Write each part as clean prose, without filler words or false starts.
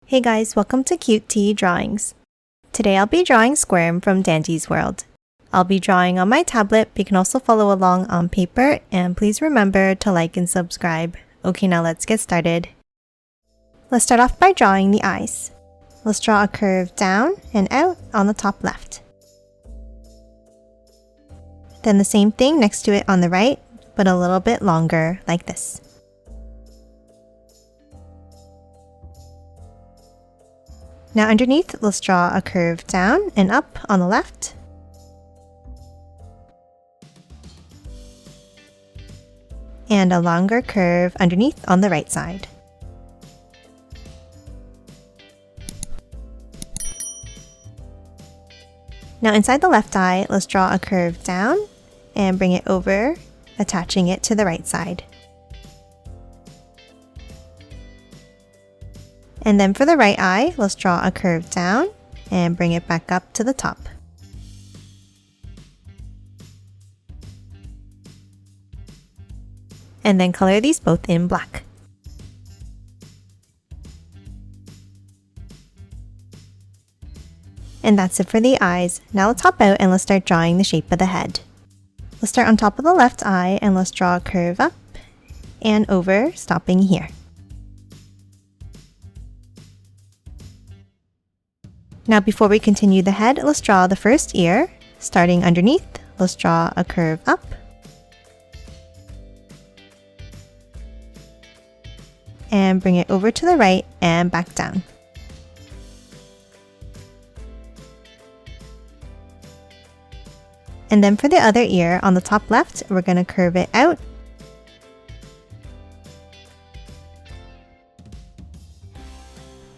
Hey guys, welcome to Cute Tea Drawings. Today I'll be drawing Squirm from Dandy's World. I'll be drawing on my tablet, but you can also follow along on paper, and please remember to like and subscribe. Okay, now let's get started. Let's start off by drawing the eyes. Let's draw a curve down and out on the top left. Then the same thing next to it on the right, but a little bit longer, like this. Now underneath, let's draw a curve down and up on the left. And a longer curve underneath on the right side. Now inside the left eye, let's draw a curve down and bring it over, attaching it to the right side. And then for the right eye, let's draw a curve down and bring it back up to the top. And then color these both in black. And that's it for the eyes. Now let's hop out and let's start drawing the shape of the head. Let's start on top of the left eye and let's draw a curve up and over, stopping here. Now before we continue the head, let's draw the first ear. Starting underneath, let's draw a curve up. And bring it over to the right and back down. And then for the other ear, on the top left, we're going to curve it out.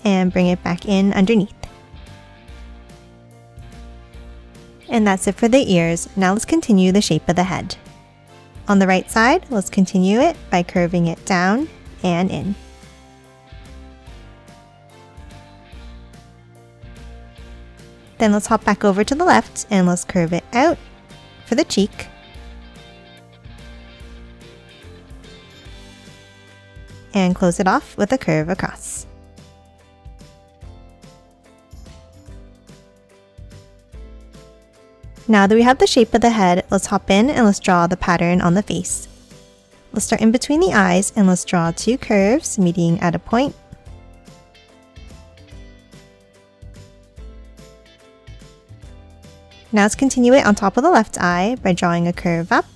And bring it back in underneath. And that's it for the ears. Now let's continue the shape of the head. On the right side, let's continue it by curving it down and in. Then let's hop back over to the left and let's curve it out for the cheek. And close it off with a curve across. Now that we have the shape of the head, let's hop in and let's draw the pattern on the face. Let's start in between the eyes and let's draw two curves meeting at a point. Now let's continue it on top of the left eye by drawing a curve up.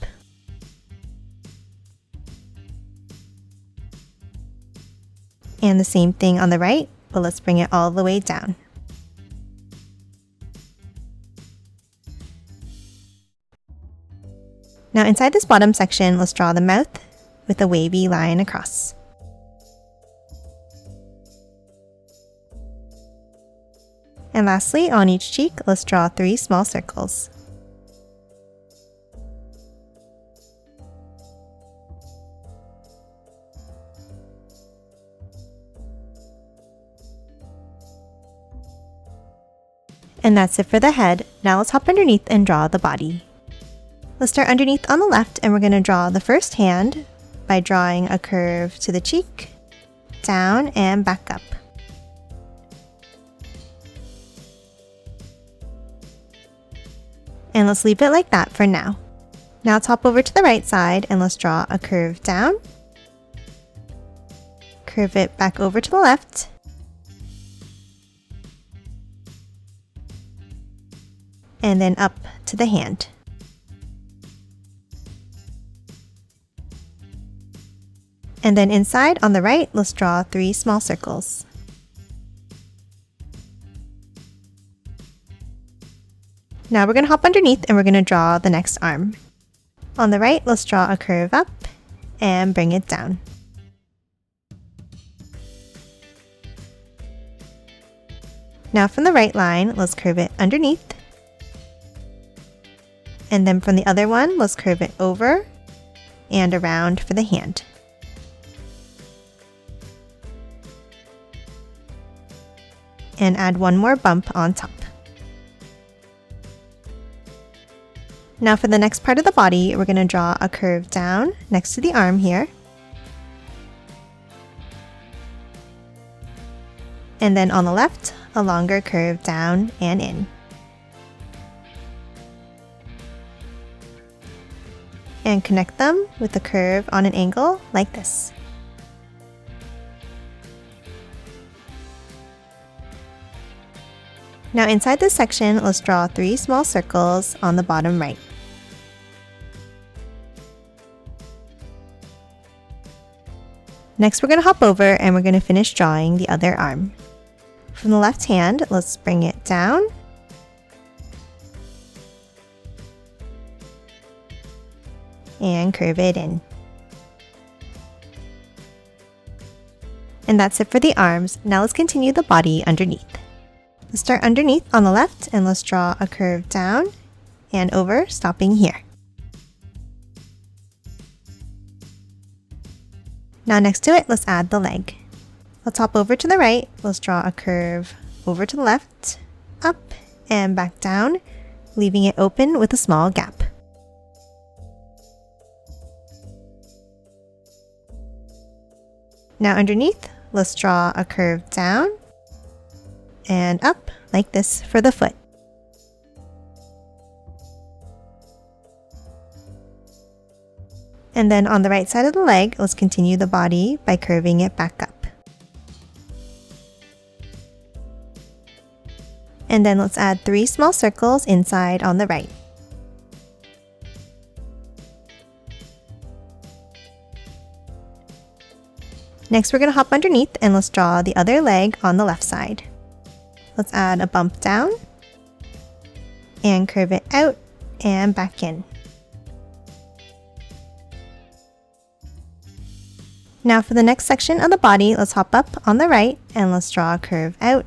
And the same thing on the right, but let's bring it all the way down. Now inside this bottom section, let's draw the mouth with a wavy line across. And lastly, on each cheek, let's draw 3 small circles. And that's it for the head. Now let's hop underneath and draw the body. Let's start underneath on the left and we're going to draw the first hand by drawing a curve to the cheek, down and back up. And let's leave it like that for now. Now let's hop over to the right side and let's draw a curve down, curve it back over to the left, and then up to the hand. And then inside on the right, let's draw 3 small circles. Now we're going to hop underneath and we're going to draw the next arm. On the right, let's draw a curve up and bring it down. Now from the right line, let's curve it underneath. And then from the other one, let's curve it over and around for the hand. And add one more bump on top. Now for the next part of the body, we're going to draw a curve down next to the arm here. And then on the left, a longer curve down and in. And connect them with a curve on an angle like this. Now inside this section, let's draw 3 small circles on the bottom right. Next, we're going to hop over and we're going to finish drawing the other arm. From the left hand, let's bring it down. And curve it in. And that's it for the arms. Now let's continue the body underneath. Let's start underneath on the left and let's draw a curve down and over, stopping here. Now next to it, let's add the leg. Let's hop over to the right, let's draw a curve over to the left, up and back down, leaving it open with a small gap. Now underneath, let's draw a curve down and up like this for the foot. And then on the right side of the leg, let's continue the body by curving it back up. And then let's add 3 small circles inside on the right. Next, we're going to hop underneath and let's draw the other leg on the left side. Let's add a bump down and curve it out and back in. Now for the next section of the body, let's hop up on the right and let's draw a curve out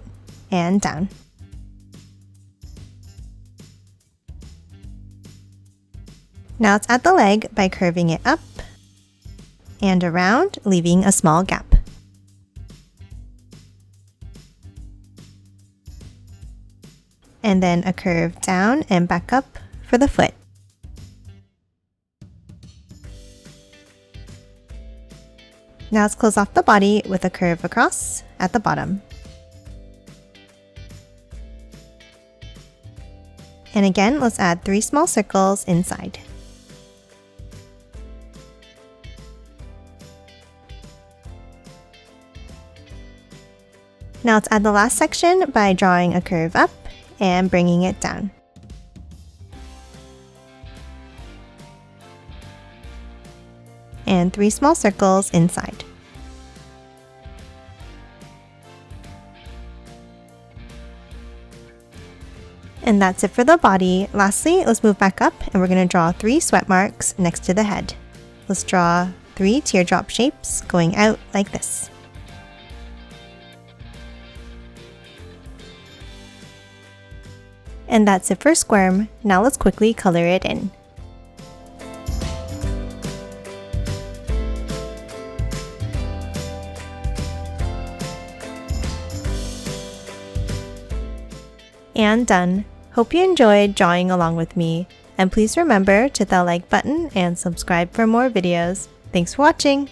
and down. Now let's add the leg by curving it up and around, leaving a small gap. And then a curve down and back up for the foot. Now let's close off the body with a curve across at the bottom. And again, let's add 3 small circles inside. Now let's add the last section by drawing a curve up and bringing it down. And 3 small circles inside. And that's it for the body. Lastly, let's move back up and we're going to draw 3 sweat marks next to the head. Let's draw 3 teardrop shapes going out like this. And that's it for Squirm. Now let's quickly color it in. And done. Hope you enjoyed drawing along with me, and please remember to hit that like button and subscribe for more videos. Thanks for watching!